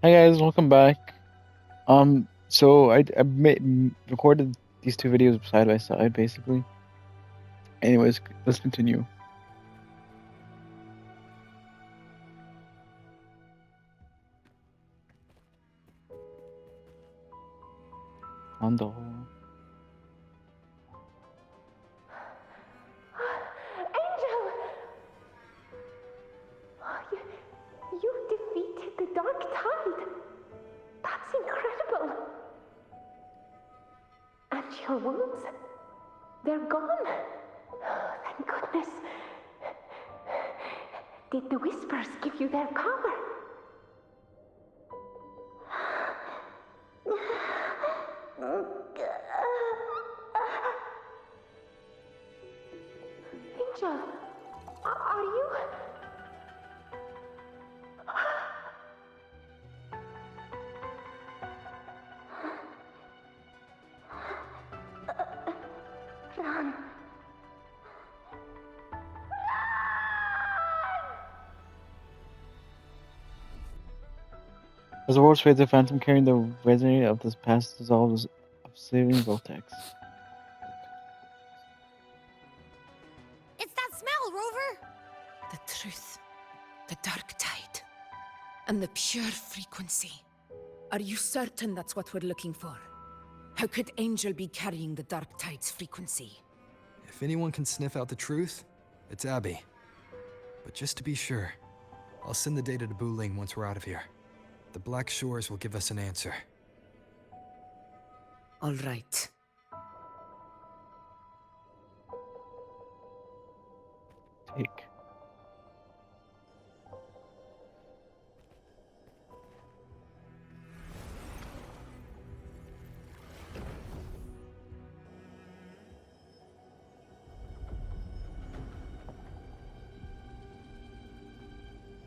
Hi guys, welcome back. So I recorded these two videos side by side, basically. Anyways, let's continue. On the whole, Angel! You defeated the Dark Tide. That's incredible. And your wounds, they're gone. Thank goodness. Did the Whispers give you their power? Angel, are you... Run. as the world fades, the phantom carrying the resonator of this past dissolves of saving vortex. It's that smell, Rover! The truth. The dark tide. And the pure frequency. Are you certain that's what we're looking for? How could Angel be carrying the dark tide's frequency? If anyone can sniff out the truth, it's Abby. But just to be sure, I'll send the data to Buling once we're out of here. The Black Shores will give us an answer. All right. Take.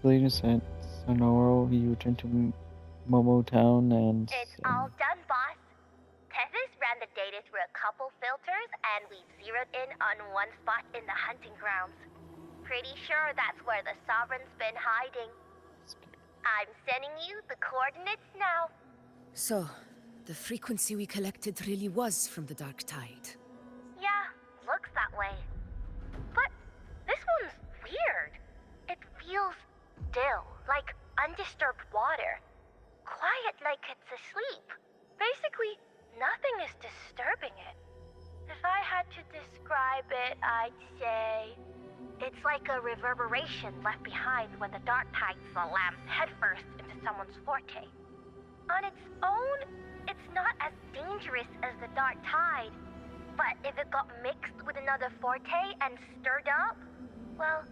Later at Sonoro, he returned to Momo Town and... It's all done, boss. Tethys ran the data through a couple filters, and we zeroed in on one spot in the hunting grounds. Pretty sure that's where the Sovereign's been hiding. I'm sending you the coordinates now. So, the frequency we collected really was from the dark tide. Yeah, looks that way. But this one's weird. It feels still, like undisturbed water. Quiet like it's asleep. Basically, nothing is disturbing it. If I had to describe it, I'd say it's like a reverberation left behind when the dark tide slams headfirst into someone's forte. On its own, it's not as dangerous as the dark tide. But if it got mixed with another forte and stirred up, well,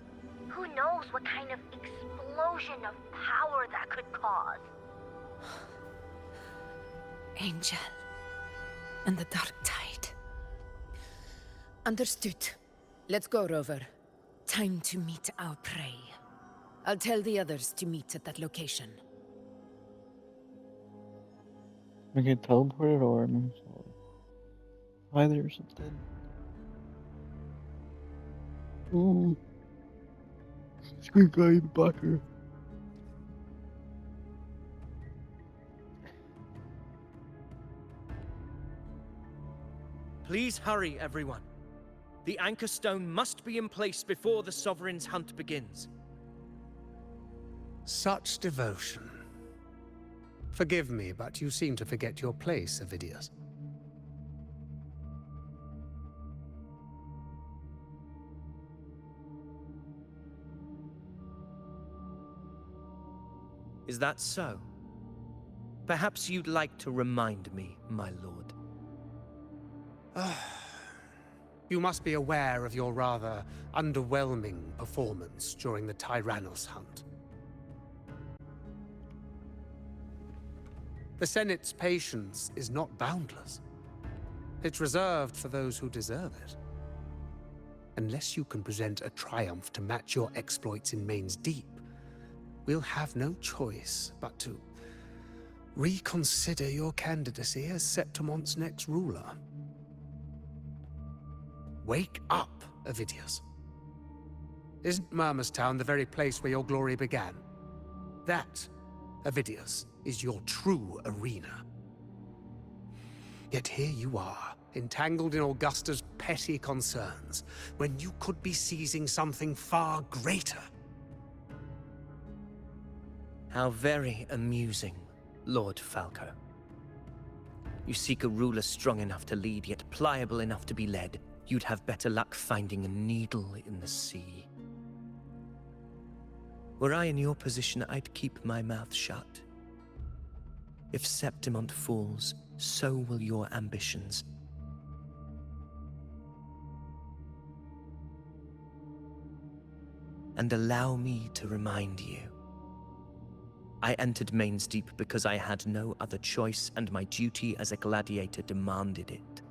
who knows what kind of explosion of power that could cause. Angel. And the dark tide. Understood. Let's go, Rover. Time to meet our prey. I'll tell the others to meet at that location. We get teleported or either or something. Ooh. Street guy blocker. Please hurry, everyone. The anchor stone must be in place before the Sovereign's hunt begins. Such devotion. Forgive me, but you seem to forget your place, Avidius. Is that so? Perhaps you'd like to remind me, my lord. You must be aware of your rather underwhelming performance during the Tyrannos hunt. The Senate's patience is not boundless. It's reserved for those who deserve it. Unless you can present a triumph to match your exploits in Main's Deep, we'll have no choice but to reconsider your candidacy as Septimon's next ruler. Wake up, Avidius. Isn't Murmustown the very place where your glory began? That, Avidius is your true arena. Yet here you are, entangled in Augusta's petty concerns, when you could be seizing something far greater. How very amusing, Lord Falco. You seek a ruler strong enough to lead, yet pliable enough to be led. You'd have better luck finding a needle in the sea. Were I in your position, I'd keep my mouth shut. If Septimont falls, so will your ambitions. And allow me to remind you. I entered Main's Deep because I had no other choice, and my duty as a gladiator demanded it.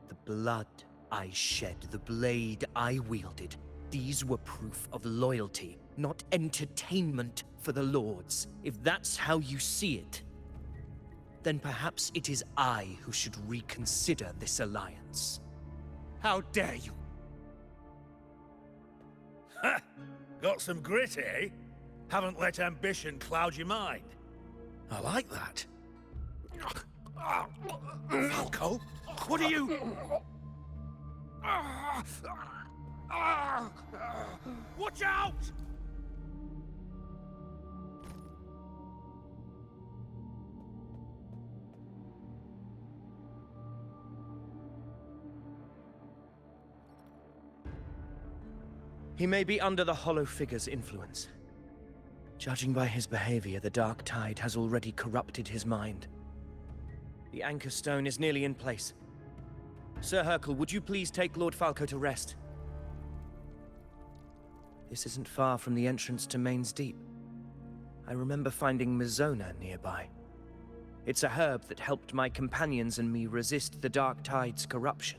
The blood I shed, the blade I wielded, these were proof of loyalty, not entertainment for the Lords. If that's how you see it, then perhaps it is I who should reconsider this alliance. How dare you! Ha! Got some grit, eh? Haven't let ambition cloud your mind. I like that. Falco, what are you... Watch out! He may be under the Hollow Figure's influence. Judging by his behavior, the Dark Tide has already corrupted his mind. The Anchor Stone is nearly in place. Sir Hercule, would you please take Lord Falco to rest? This isn't far from the entrance to Main's Deep. I remember finding Mizona nearby. It's a herb that helped my companions and me resist the Dark Tide's corruption.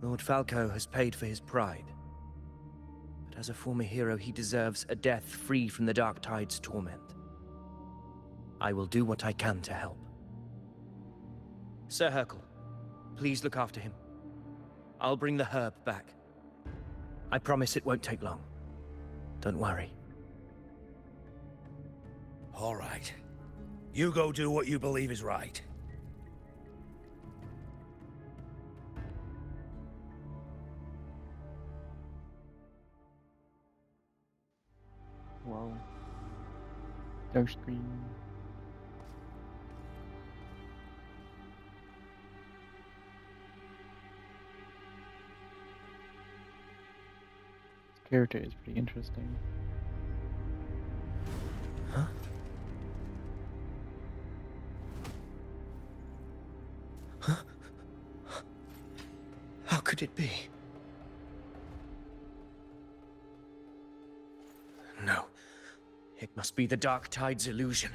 Lord Falco has paid for his pride. But as a former hero, he deserves a death free from the Dark Tide's torment. I will do what I can to help. Sir Hercule, please look after him. I'll bring the herb back. I promise it won't take long. Don't worry. All right. You go do what you believe is right. Wow. Dark screen. This character is pretty interesting. Huh? Huh? How could it be? No. It must be the Dark Tide's illusion.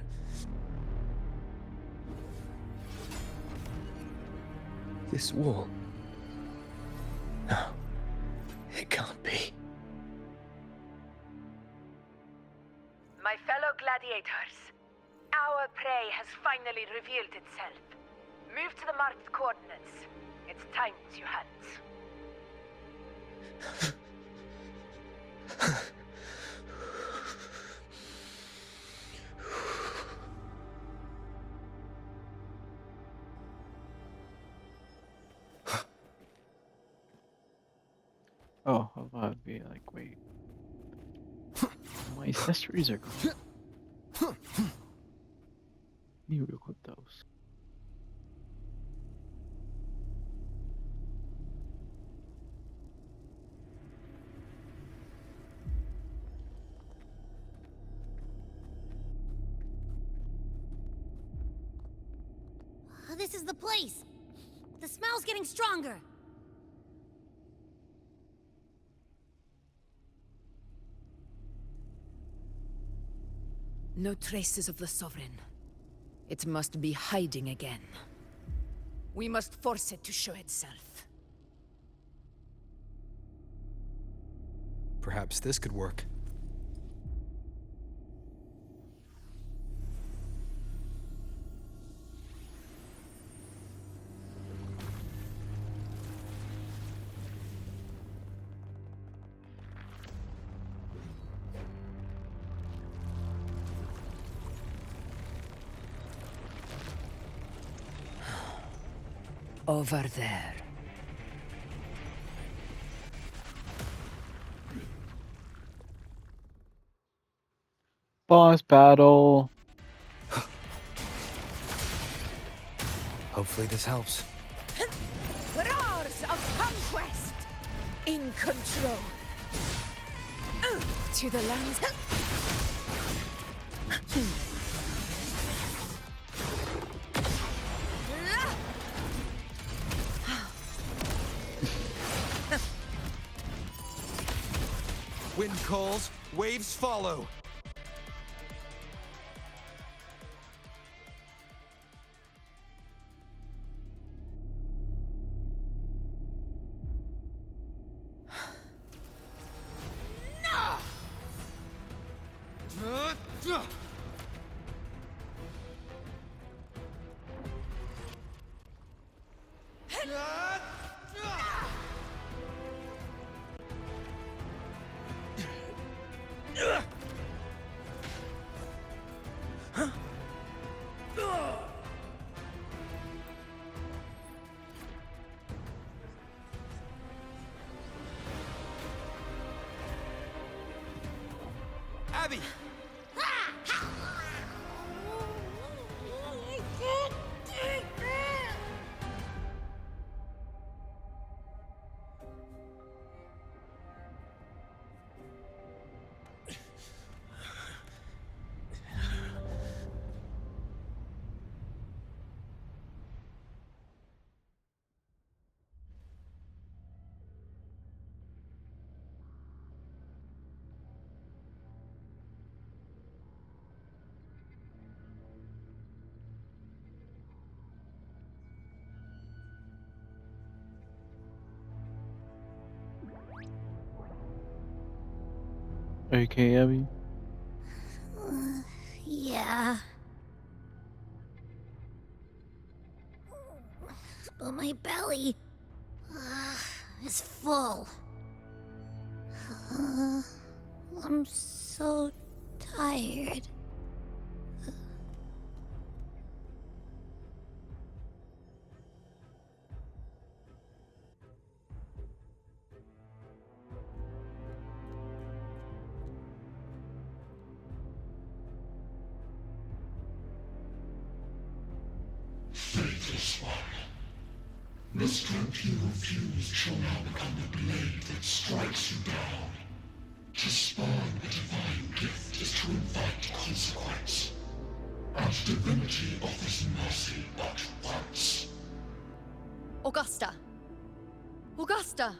This wall. No. It can't be. My fellow gladiators, our prey has finally revealed itself. Move to the marked coordinates. It's time to hunt. Oh, I thought it'd be like, wait. My accessories are gone. Need to equip those. This is the place. The smell's getting stronger. No traces of the Sovereign. It must be hiding again. We must force it to show itself. Perhaps this could work. Over there. Boss battle. Hopefully this helps. Roars of conquest! In control. To the lands. Wind calls, waves follow. Abby! Are you okay, Abby? Yeah. But my belly is full. I'm so tired. Faithless one. The strength you refused shall now become the blade that strikes you down. To spawn a divine gift is to invite consequence. And divinity offers mercy but once. Augusta! Augusta!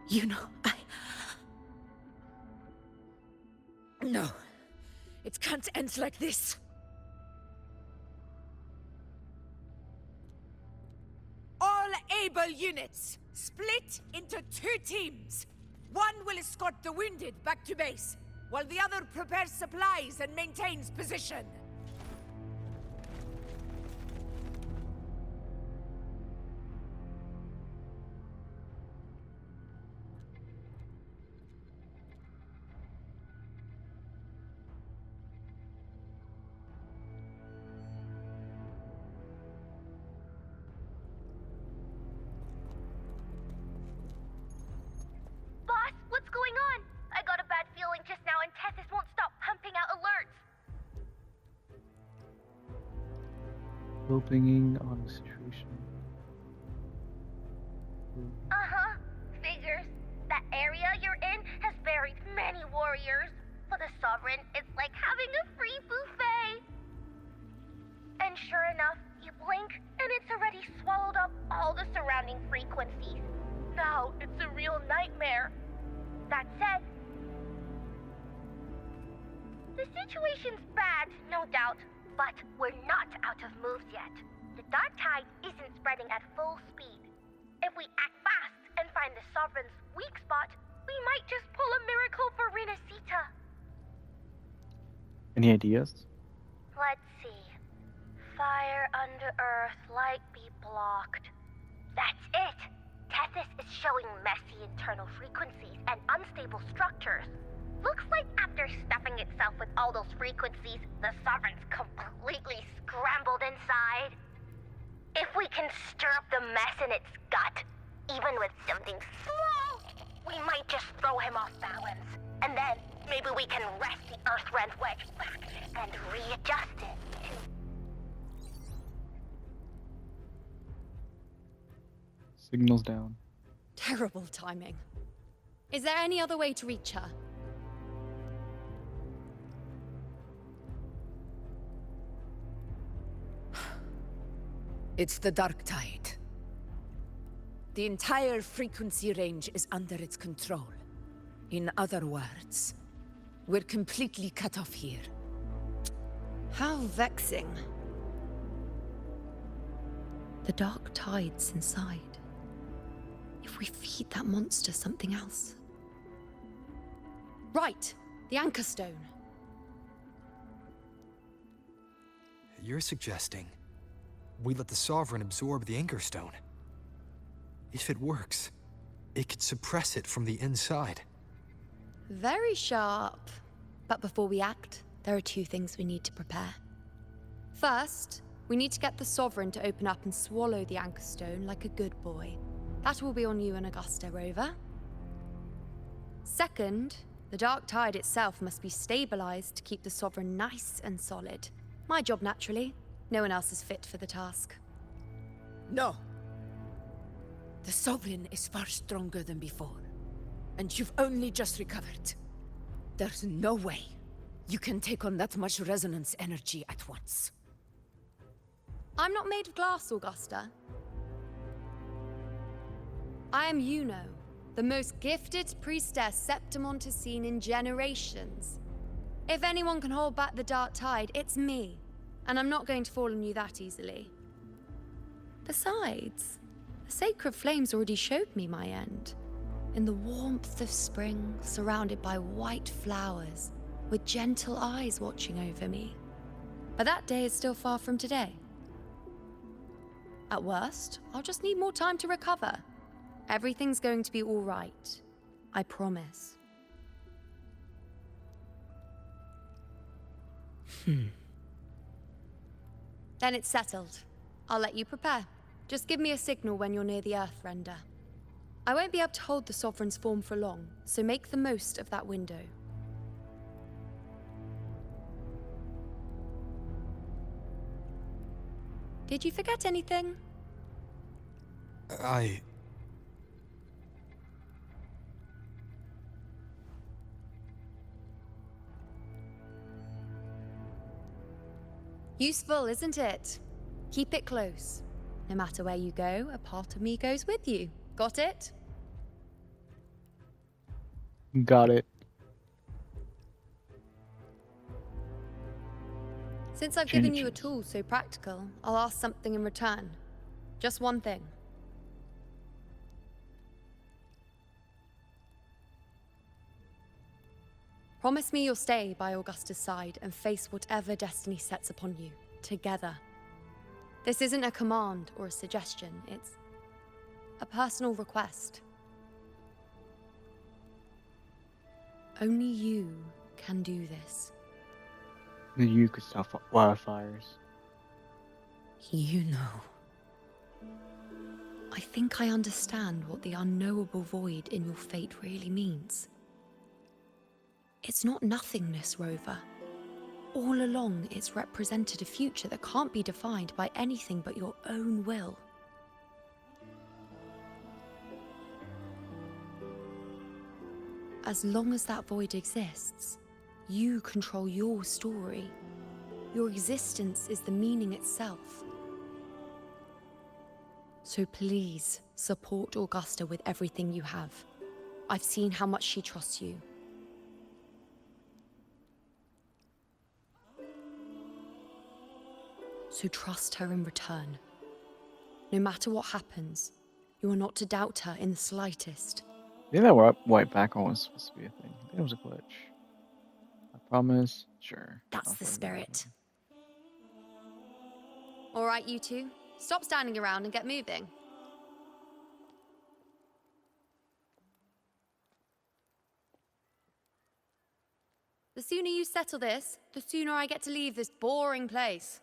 You know, No. It can't end like this. All able units, split into 2 teams. One will escort the wounded back to base, while the other prepares supplies and maintains position. Boss, what's going on? I got a bad feeling just now and Tethys won't stop pumping out alerts. Opening on the situation. Uh-huh. Figures. That area you're in has buried many warriors. For the Sovereign, it's like having a free buffet. And sure enough, you blink, and it's already swallowed up all the surrounding frequencies. Now, it's a real nightmare. That said, the situation's bad, no doubt, but we're not out of moves yet. The dark tide isn't spreading at full speed. If we act fast and find the Sovereign's weak spot, we might just pull a miracle for Renacita. Any ideas? Let's see. Fire under earth, light be blocked. That's it! Tethys is showing messy internal frequencies and unstable structures. Looks like after stuffing itself with all those frequencies, the Sovereign's completely scrambled inside. If we can stir up the mess in its gut, even with something small, we might just throw him off balance. And then maybe we can wrest the Earthrend wedge back and readjust it to... Signals down. Terrible timing. Is there any other way to reach her? It's the Dark Tide. The entire frequency range is under its control. In other words, we're completely cut off here. How vexing. The Dark Tide's inside. If we feed that monster something else. Right! The Anchor Stone. You're suggesting we let the Sovereign absorb the Anchor Stone. If it works, it could suppress it from the inside. Very sharp. But before we act, there are two things we need to prepare. First, we need to get the Sovereign to open up and swallow the Anchor Stone like a good boy. That will be on you and Augusta, Rover. Second, the Dark Tide itself must be stabilized to keep the Sovereign nice and solid. My job, naturally. No one else is fit for the task. No. The Sovereign is far stronger than before. And you've only just recovered. There's no way you can take on that much resonance energy at once. I'm not made of glass, Augusta. I am Yuno, the most gifted priestess Septimon has seen in generations. If anyone can hold back the Dark Tide, it's me. And I'm not going to fall on you that easily. Besides, the sacred flames already showed me my end. In the warmth of spring, surrounded by white flowers, with gentle eyes watching over me. But that day is still far from today. At worst, I'll just need more time to recover. Everything's going to be all right. I promise. Then it's settled. I'll let you prepare. Just give me a signal when you're near the Earthrender. I won't be able to hold the Sovereign's form for long, so make the most of that window. Did you forget anything? Useful, isn't it? Keep it close. No matter where you go, a part of me goes with you. Got it? Got it. Since I've given you a tool so practical, I'll ask something in return. Just one thing. Promise me you'll stay by Augusta's side and face whatever destiny sets upon you, together. This isn't a command or a suggestion, it's a personal request. Only you can do this. Then you could stop wildfires. You know. I think I understand what the unknowable void in your fate really means. It's not nothingness, Rover. All along, it's represented a future that can't be defined by anything but your own will. As long as that void exists, you control your story. Your existence is the meaning itself. So please, support Augusta with everything you have. I've seen how much she trusts you. So trust her in return. No matter what happens, you are not to doubt her in the slightest. I think that white background was supposed to be a thing. I think it was a glitch. I promise. Sure. That's the spirit. All right, you two. Stop standing around and get moving. The sooner you settle this, the sooner I get to leave this boring place.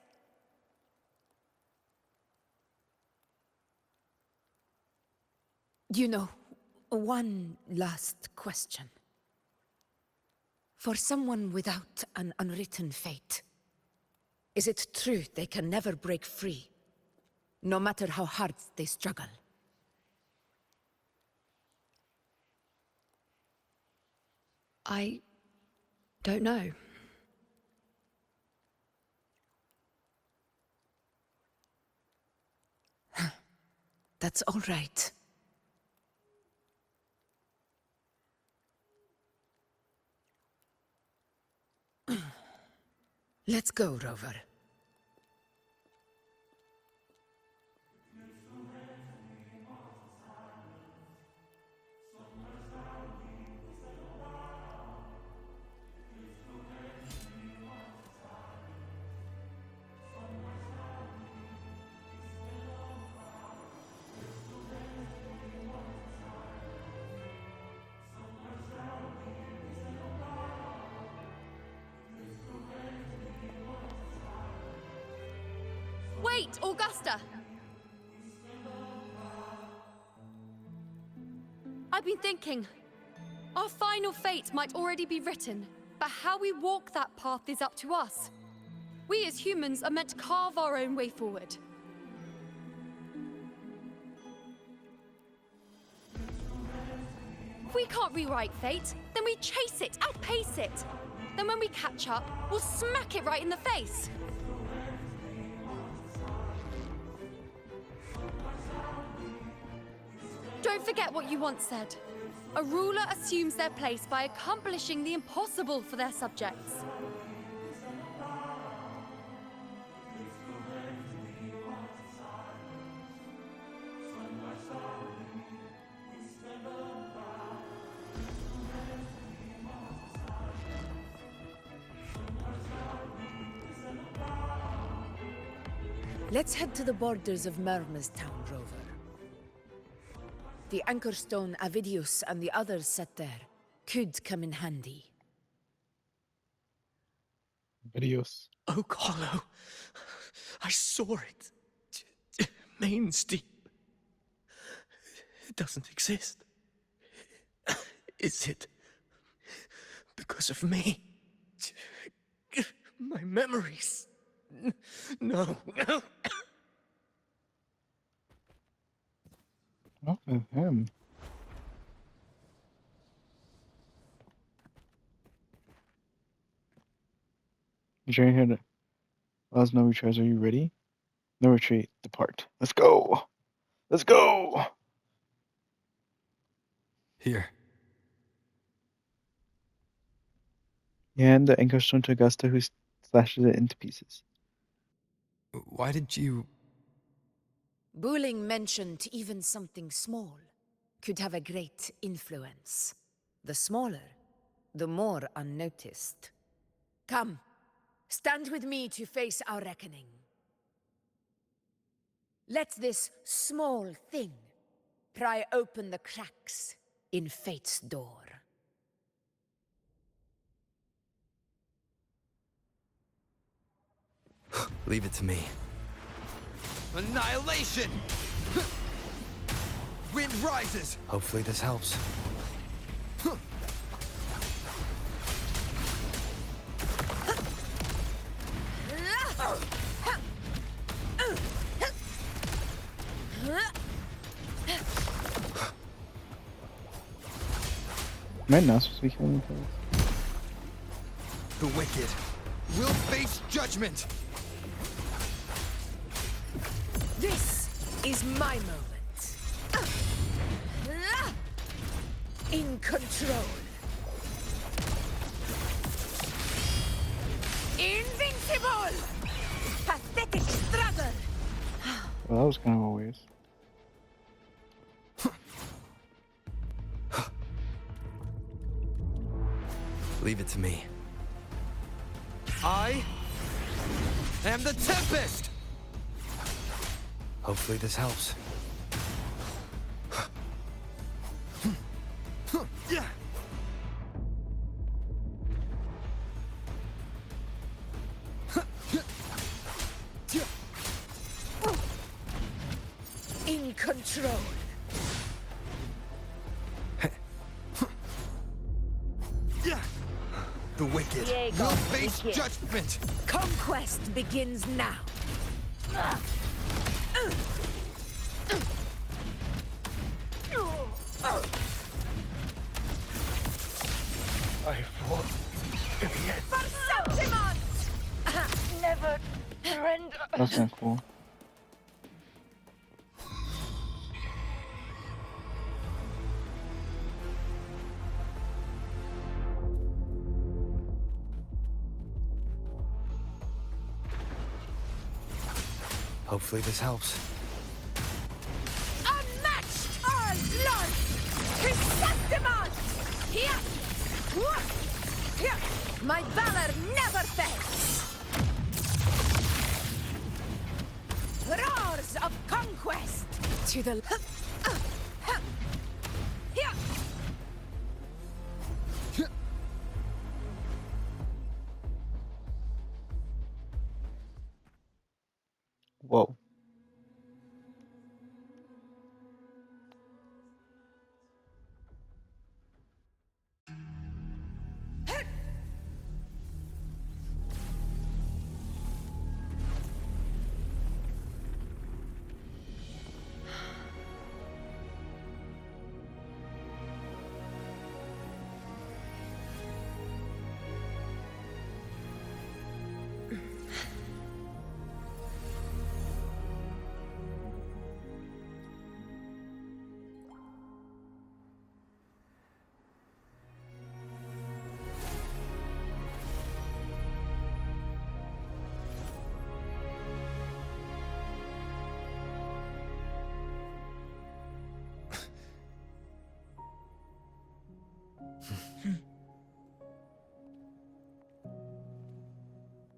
You know, one last question. For someone without an unwritten fate, is it true they can never break free, no matter how hard they struggle? I don't know. That's all right. Let's go, Rover. Wait, Augusta! I've been thinking. Our final fate might already be written, but how we walk that path is up to us. We as humans are meant to carve our own way forward. If we can't rewrite fate, then we chase it, outpace it. Then when we catch up, we'll smack it right in the face. Don't forget what you once said. A ruler assumes their place by accomplishing the impossible for their subjects. Let's head to the borders of Merma's Town, Rover. The anchor stone Avidius and the others set there could come in handy. Videos. Oak Hollow. I saw it. Mains Deep. It doesn't exist. Is it because of me? My memories. No. Not with him. You trying here to let us know retries. Are you ready? No retreat. Depart. Let's go. Let's go. Here. And the anchor stone to Augusta, who slashes it into pieces. Why did you... Booling mentioned even something small could have a great influence. The smaller, the more unnoticed. Come, stand with me to face our reckoning. Let this small thing pry open the cracks in fate's door. Leave it to me. Annihilation! Wind rises! Hopefully this helps. Am I not supposed to be killing things? The wicked will face judgment! This is my moment. In control. Invincible! Pathetic struggle! Well, that was kind of a waste. Leave it to me. I am the Tempest! Hopefully this helps. In control. the wicked. Diego, We'll face wicked. judgment. Conquest begins now. I fought. Perceptimon! Never surrender. That's not cool. Hopefully this helps. Unmatched our blood! Perceptimon! Here! Here! My valor never fails! Roars of conquest! To the... Here! Whoa.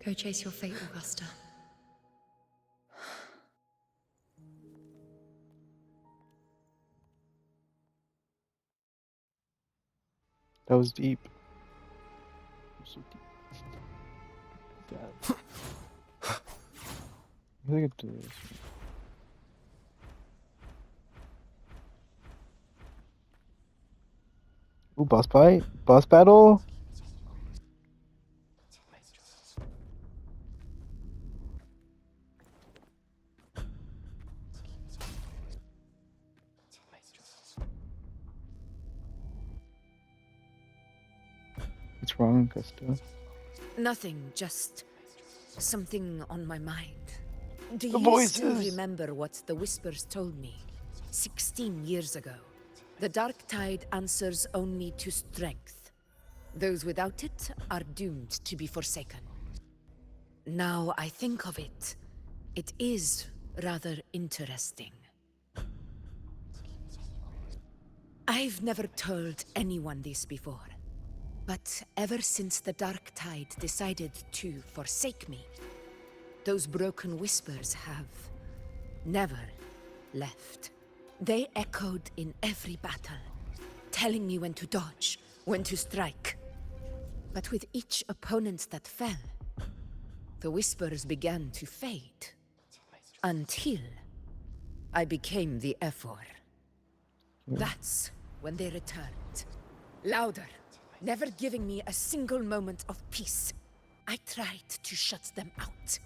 Go chase your fate, Augusta. That was deep. So deep. God. I think I could do this. Ooh, boss fight? Boss battle? What's wrong, Augusta? Nothing, just something on my mind. Do The you still voices! remember what the Whispers told me 16 years ago? The dark tide answers only to strength. Those without it are doomed to be forsaken. Now I think of it, it is rather interesting. I've never told anyone this before. But ever since the dark tide decided to forsake me, those broken whispers have never left. They echoed in every battle, telling me when to dodge, when to strike. But with each opponent that fell, the whispers began to fade. Until I became the Ephor. That's when they returned. Louder. Never giving me a single moment of peace. I tried to shut them out.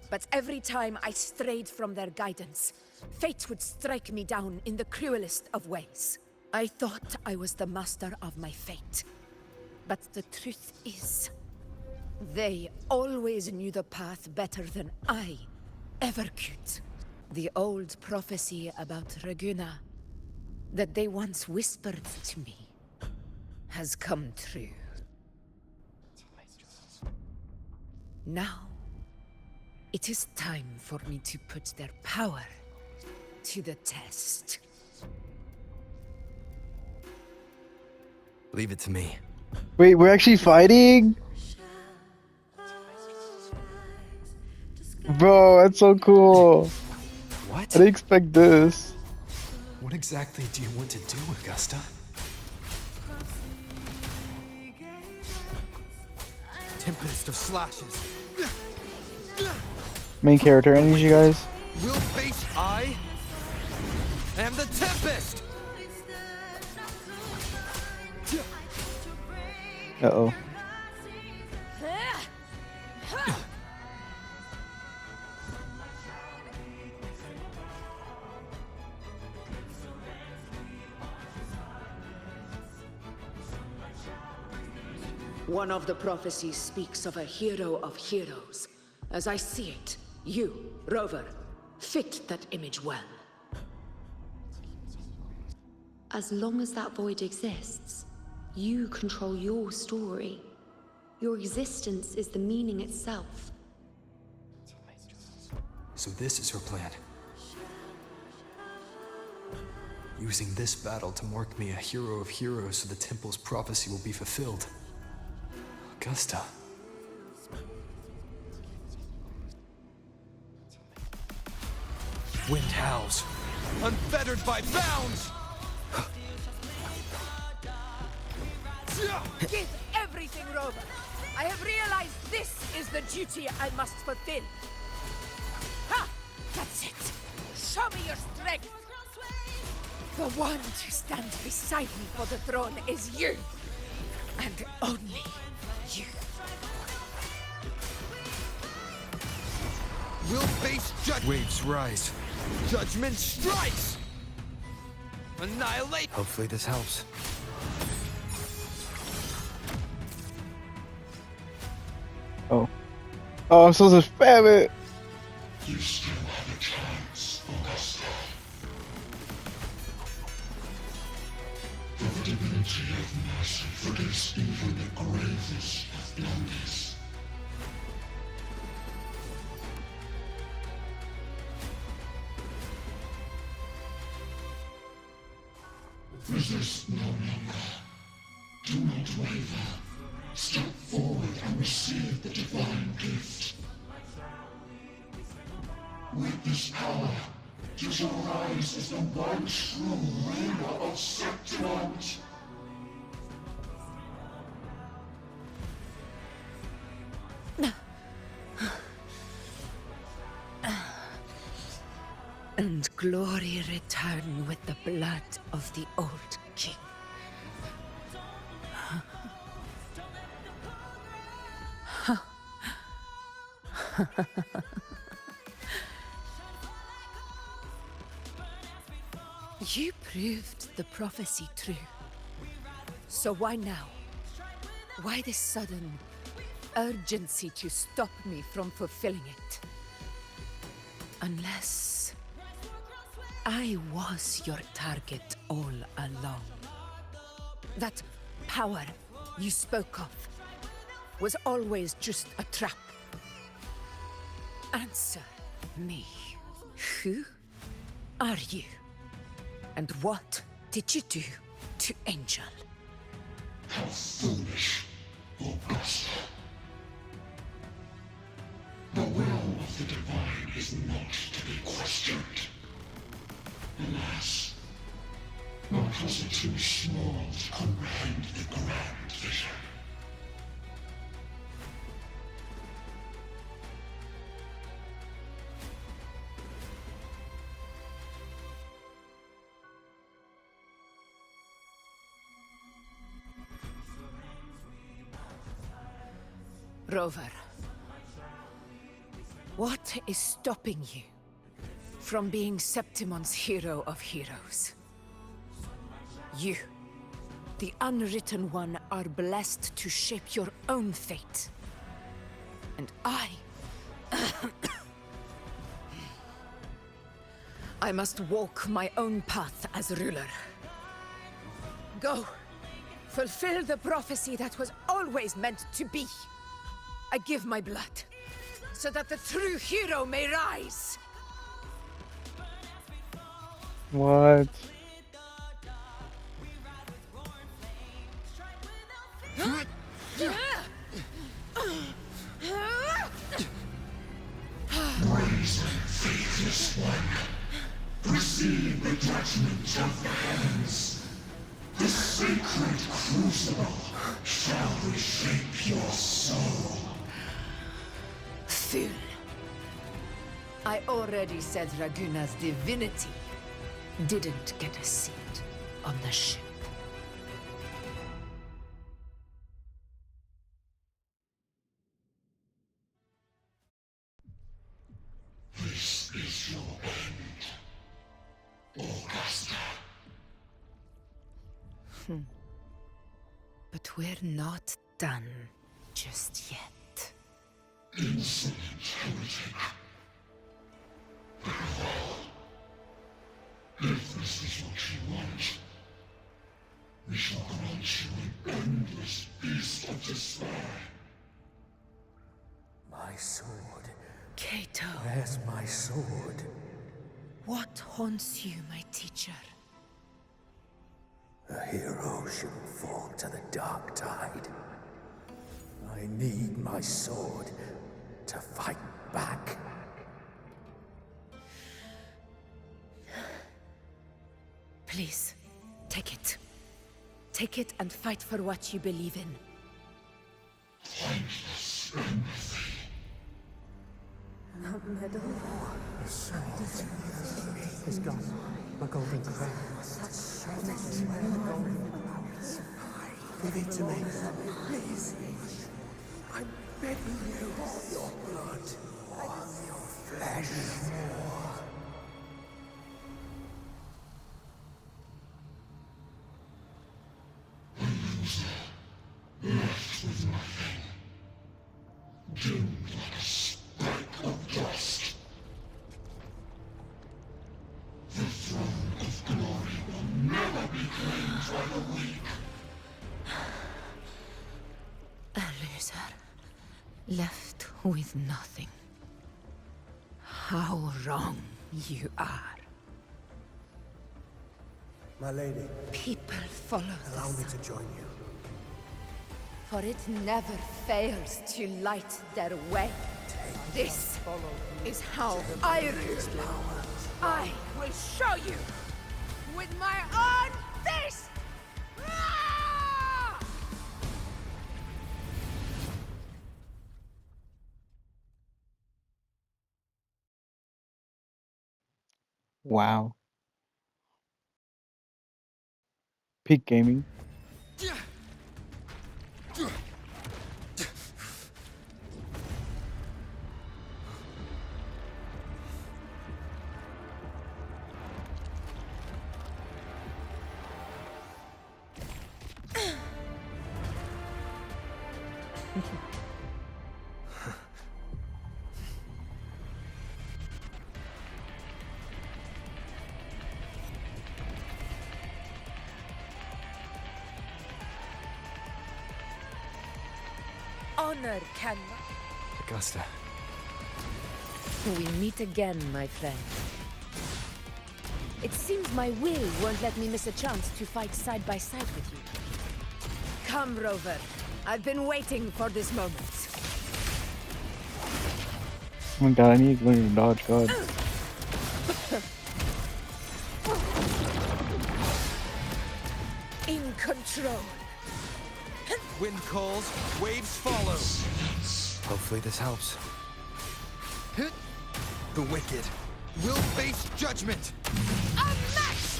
But every time I strayed from their guidance, fate would strike me down in the cruelest of ways. I thought I was the master of my fate. But the truth is, they always knew the path better than I ever could. The old prophecy about Raguna, that they once whispered to me, has come true. Now, it is time for me to put their power to the test. Leave it to me. Wait, we're actually fighting? Bro, that's so cool. What? I didn't expect this. What exactly do you want to do, Augusta? Tempest of slashes. Main character, any of you guys? Will face I am the Tempest! Uh-oh. One of the prophecies speaks of a hero of heroes. As I see it, you, Rover, fit that image well. As long as that void exists, you control your story. Your existence is the meaning itself. So this is her plan. Using this battle to mark me a hero of heroes so the temple's prophecy will be fulfilled. Augusta. Wind howls, unfettered by bounds! Give everything, Rover. I have realized this is the duty I must fulfill. Ha! That's it. Show me your strength. The one to stand beside me for the throne is you. And only you. We'll face judgment. Waves rise. Judgment strikes! Annihilate! Hopefully this helps. Oh. Oh, I'm supposed to spam it! You still have a chance, Augusta. For the divinity of mercy forgives even the gravest of blunders. Resist no longer. Do not waver. Step forward and receive the divine gift. With this power, you shall rise as the one true ruler of Septimont. And glory return with the blood of the old king. You proved the prophecy true. So why now? Why this sudden urgency to stop me from fulfilling it? Unless I was your target all along. That power you spoke of was always just a trap. Answer me. Who are you? And what did you do to Angel? How foolish, Augusta. The will of the divine is not to be questioned. Alas, mortals are too small to comprehend the grand vision. Rover, what is stopping you from being Septimon's hero of heroes? You, the unwritten one, are blessed to shape your own fate. And I must walk my own path as ruler. Go, fulfill the prophecy that was always meant to be. I give my blood, so that the true hero may rise. What? Rise, faithless one. Receive the judgment of the heavens. The sacred crucible shall reshape your soul. Fool. I already said Raguna's divinity didn't get a seat on the ship. But we're not done just yet. Insolent heretic. Very well. If this is what you want, we shall grant you an endless feast of despair. My sword. Cato. Where's my sword? What haunts you, my teacher? A hero shouldn't fall to the dark tide. I need my sword to fight back. Please, take it. Take it and fight for what you believe in. Pointless empathy. The sword is gone. My golden crown. Give it to me. Please. I'm begging you. Your blood. Your flesh. Left with nothing. Dimmed like a speck of dust. The throne of glory will never be claimed by the weak. A loser. Left with nothing. How wrong you are. My lady. People follow Allow the me sun, to join you. For it never fails to light their way. This is how I rule. I will show you with my own fist! Ah! Wow. Peak gaming. Honor can... Augusta. We meet again, my friend. It seems my will won't let me miss a chance to fight side by side with you. Come, Rover. I've been waiting for this moment. Oh my god, I need to learn to dodge god. In control. Wind calls, waves follow. Hopefully this helps. The wicked will face judgment. Unmatched!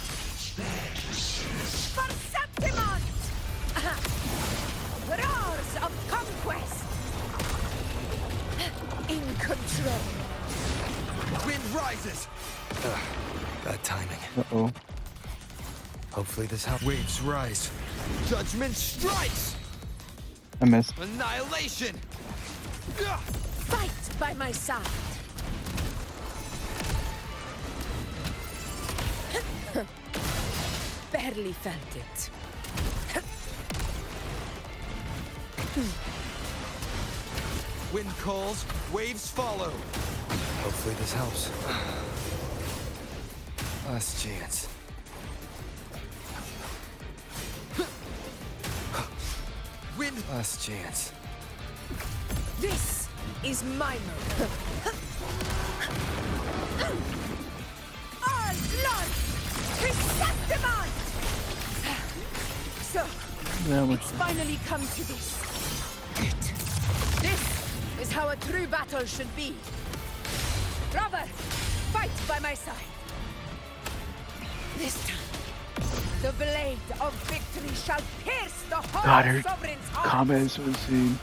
For Septimont! Roars of conquest! In control. Wind rises. Bad timing. Uh-oh. Hopefully this helps. Waves rise. Judgment strikes. I missed. Annihilation. Fight by my side. Barely felt it. Wind calls, waves follow. Hopefully this helps. Last chance. Wind. Last chance. This is my moment. All blood to Septimont! So, it's finally come to this. This is how a true battle should be. Brother, fight by my side. This time, the blade of victory shall pierce the God, whole her sovereign's heart. combat is so insane.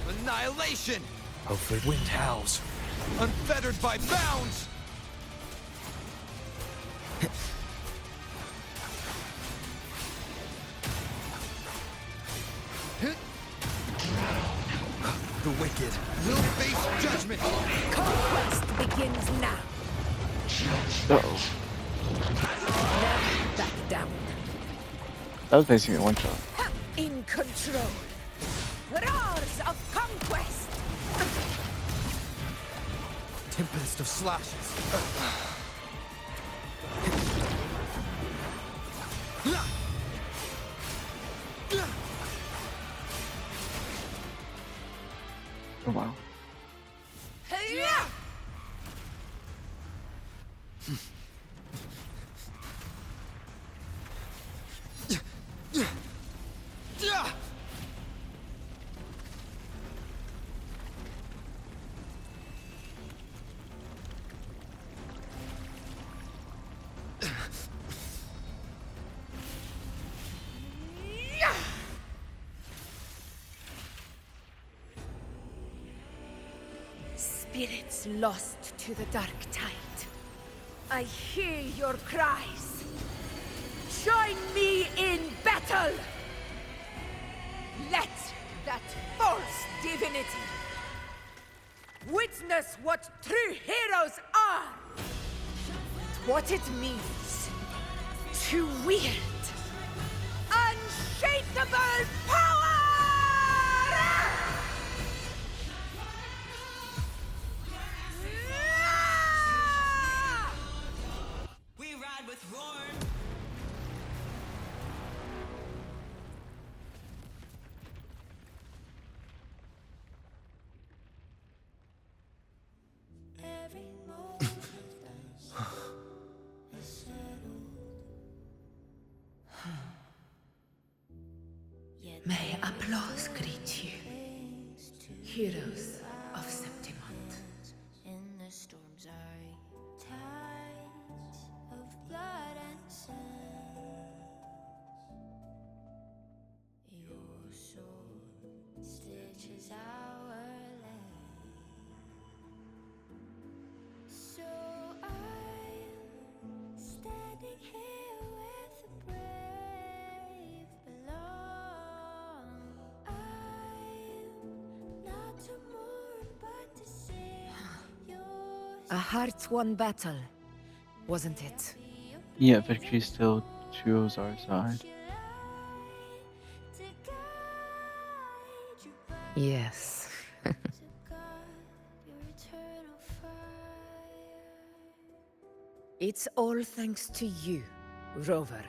Annihilation! Hopefully wind howls. Unfettered by bounds! The wicked will face judgment! Conquest begins now. Uh-oh. Never back down. That was basically a one-shot. In control. Roars of conquest. Tempest of slashes. Oh, wow. Spirits lost to the dark tide. I hear your cries. Join me in battle! Let that false divinity witness what true heroes are! What it means to wield unshakable power! We ride with roar. May applause greet you, heroes of Septimont. In the storm's eye, tides of blood and sand. Your sword stitches our land. So I'm standing here with the brave belong. I'm not to mourn, but to sing your A heart-won battle, wasn't it? Yeah, victory still chose our side. Yes. It's all thanks to you, Rover.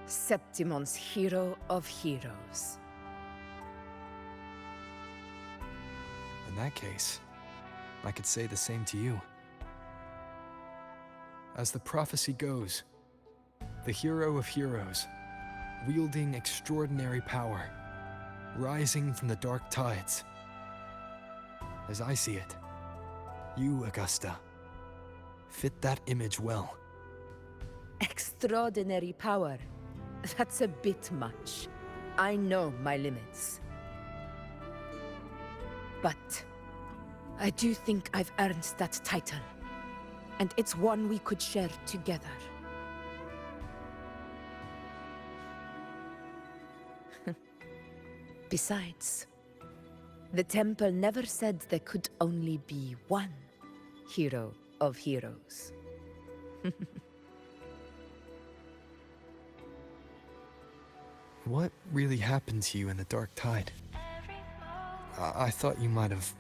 Septimon's hero of heroes. In that case, I could say the same to you. As the prophecy goes, the hero of heroes, wielding extraordinary power, rising from the dark tides. As I see it, you, Augusta, fit that image well. Extraordinary power. That's a bit much. I know my limits. But I do think I've earned that title. And it's one we could share together. Besides, the temple never said there could only be one hero of heroes. What really happened to you in the dark tide? I thought you might have...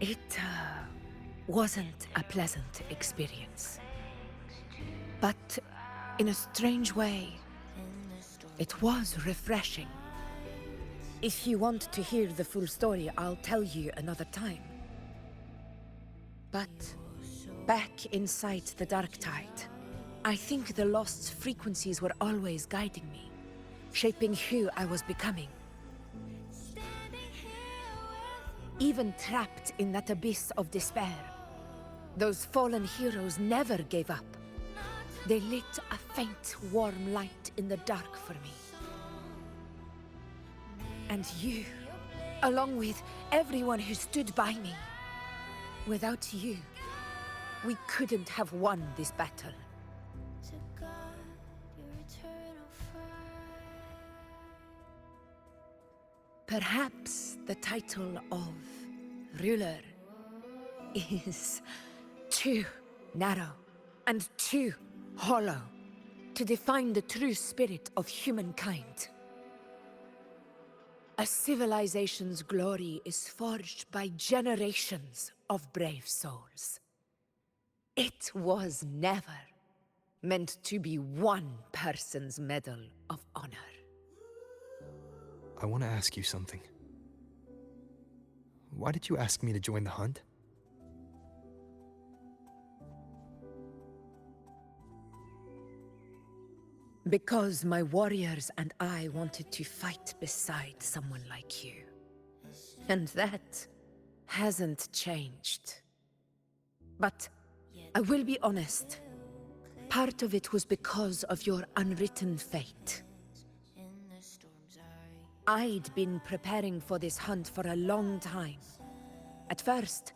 It wasn't a pleasant experience. But in a strange way, it was refreshing. If you want to hear the full story, I'll tell you another time. But back inside the dark tide, I think the lost frequencies were always guiding me, shaping who I was becoming. Even trapped in that abyss of despair, those fallen heroes never gave up. They lit a faint, warm light in the dark for me. And you, along with everyone who stood by me. Without you, we couldn't have won this battle. Perhaps the title of ruler is too narrow and too hollow to define the true spirit of humankind. A civilization's glory is forged by generations of brave souls. It was never meant to be one person's medal of honor. I want to ask you something. Why did you ask me to join the hunt? Because my warriors and I wanted to fight beside someone like you. And that hasn't changed. But I will be honest. Part of it was because of your unwritten fate. I'd been preparing for this hunt for a long time. At first,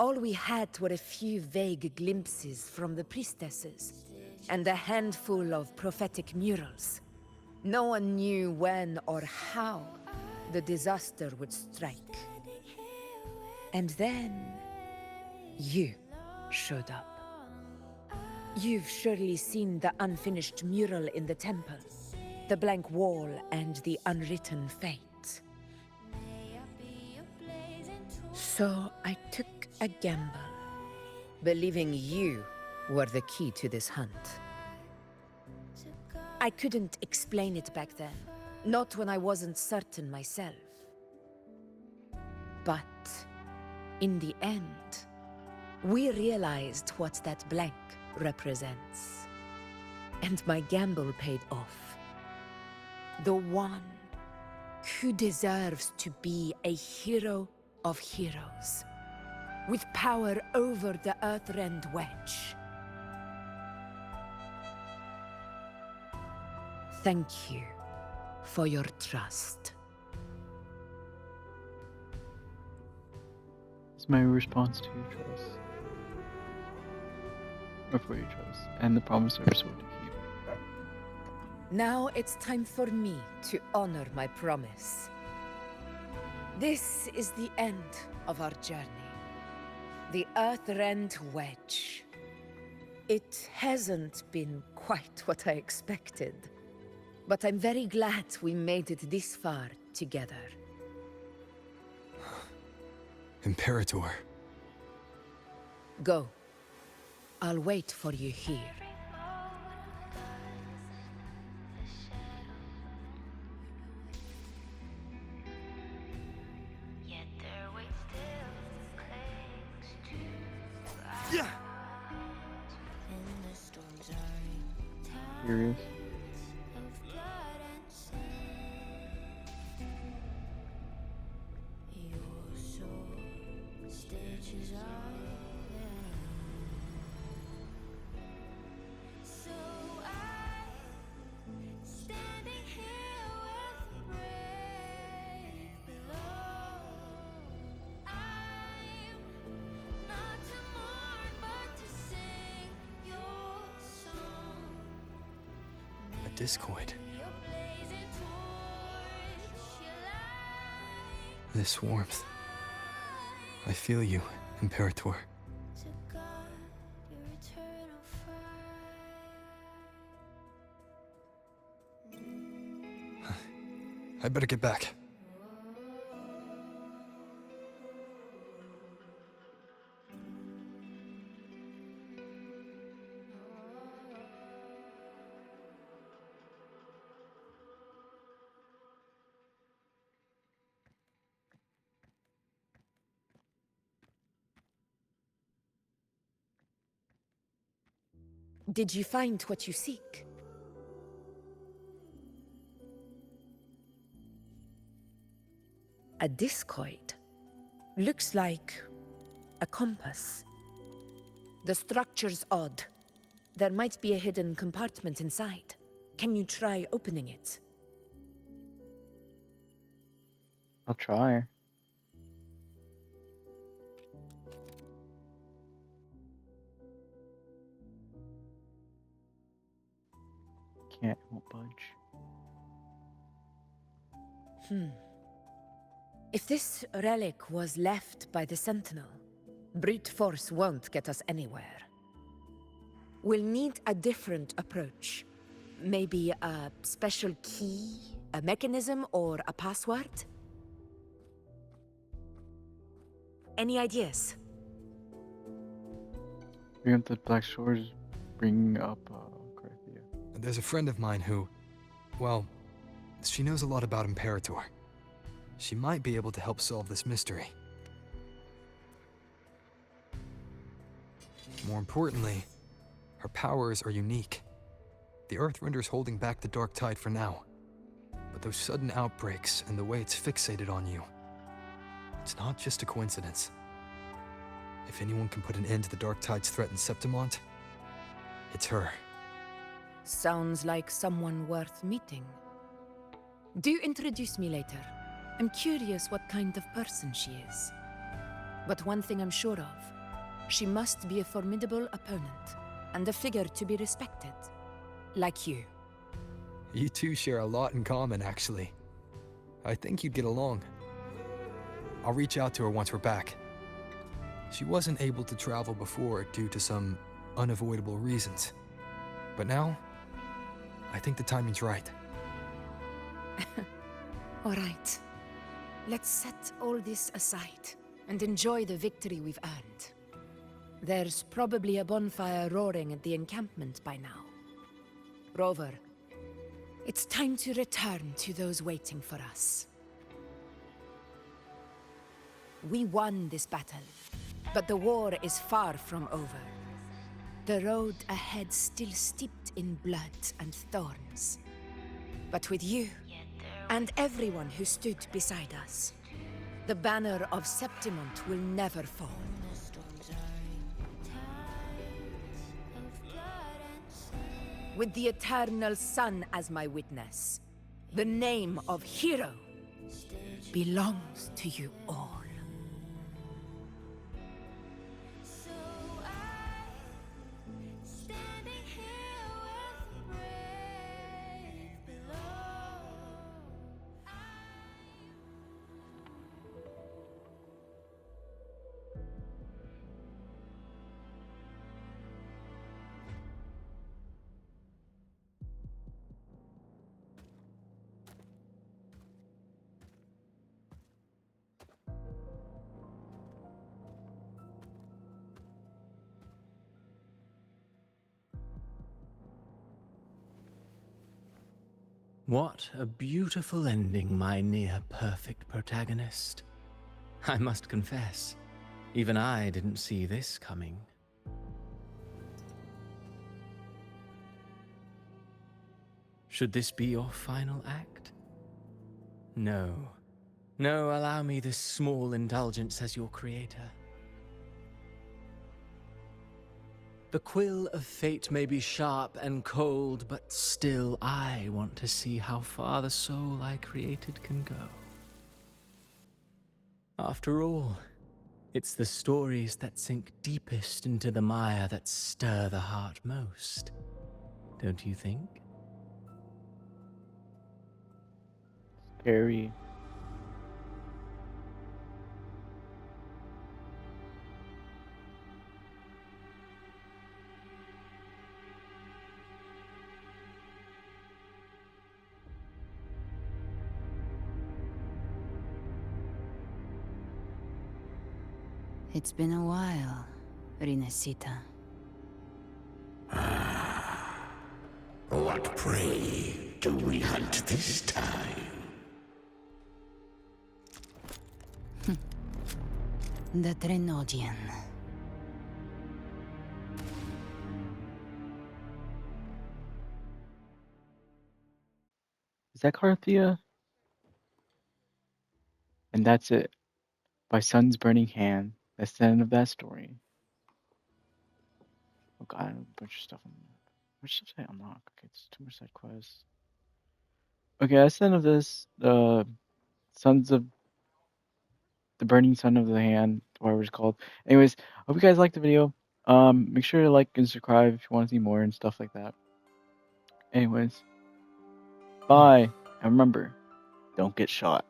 all we had were a few vague glimpses from the priestesses, and a handful of prophetic murals. No one knew when or how the disaster would strike. And then, you showed up. You've surely seen the unfinished mural in the temple, the blank wall and the unwritten fate. So I took a gamble, believing you were the key to this hunt. I couldn't explain it back then, not when I wasn't certain myself. But in the end, we realized what that blank represents. And my gamble paid off. The one who deserves to be a hero of heroes, with power over the Earthrend Wedge. Thank you for your trust. It's my response to your choice. Or for your choice. And the promise of your sword to keep. Now it's time for me to honor my promise. This is the end of our journey. The Earthrend Wedge. It hasn't been quite what I expected, but I'm very glad we made it this far together. Imperator. Go. I'll wait for you here. Serious? A discord. This warmth. I feel you, Imperator. I better get back. Did you find what you seek? A discoid. Looks like a compass. The structure's odd. There might be a hidden compartment inside. Can you try opening it? I'll try. Can't, won't budge. If this relic was left by the Sentinel, brute force won't get us anywhere. We'll need a different approach. Maybe a special key, a mechanism, or a password? Any ideas? Bring up the Black Shores, bring up Carthia. There's a friend of mine who, well, she knows a lot about Imperator. She might be able to help solve this mystery. More importantly, her powers are unique. The Earthrender's holding back the Dark Tide for now. But those sudden outbreaks and the way it's fixated on you, it's not just a coincidence. If anyone can put an end to the Dark Tide's threat in Septimont, it's her. Sounds like someone worth meeting. Do introduce me later. I'm curious what kind of person she is. But one thing I'm sure of, she must be a formidable opponent, and a figure to be respected. Like you. You two share a lot in common, actually. I think you'd get along. I'll reach out to her once we're back. She wasn't able to travel before due to some unavoidable reasons. But now, I think the timing's right. All right. Let's set all this aside and enjoy the victory we've earned. There's probably a bonfire roaring at the encampment by now. Rover, it's time to return to those waiting for us. We won this battle, but the war is far from over. The road ahead still steeped in blood and thorns. But with you, and everyone who stood beside us, the banner of Septimont will never fall. With the eternal sun as my witness, the name of hero belongs to you all. What a beautiful ending, my near-perfect protagonist. I must confess, even I didn't see this coming. Should this be your final act? No. No, allow me this small indulgence as your creator. The quill of fate may be sharp and cold, but still I want to see how far the soul I created can go. After all, it's the stories that sink deepest into the mire that stir the heart most, don't you think? Scary. It's been a while, Rinesita. What prey do we hunt this time? The Trenodian. Is that Carthia? And that's it. By Sun's Burning Hand. That's the end of that story. Oh god, a bunch of stuff on the map. Which stuff did I unlock? Okay, it's 2 more side quests. Okay, that's the end of this. Sons of the Burning Sun of the Hand, whatever it's called. Anyways, hope you guys liked the video. Make sure to like and subscribe if you want to see more and stuff like that. Anyways, bye. And remember, don't get shot.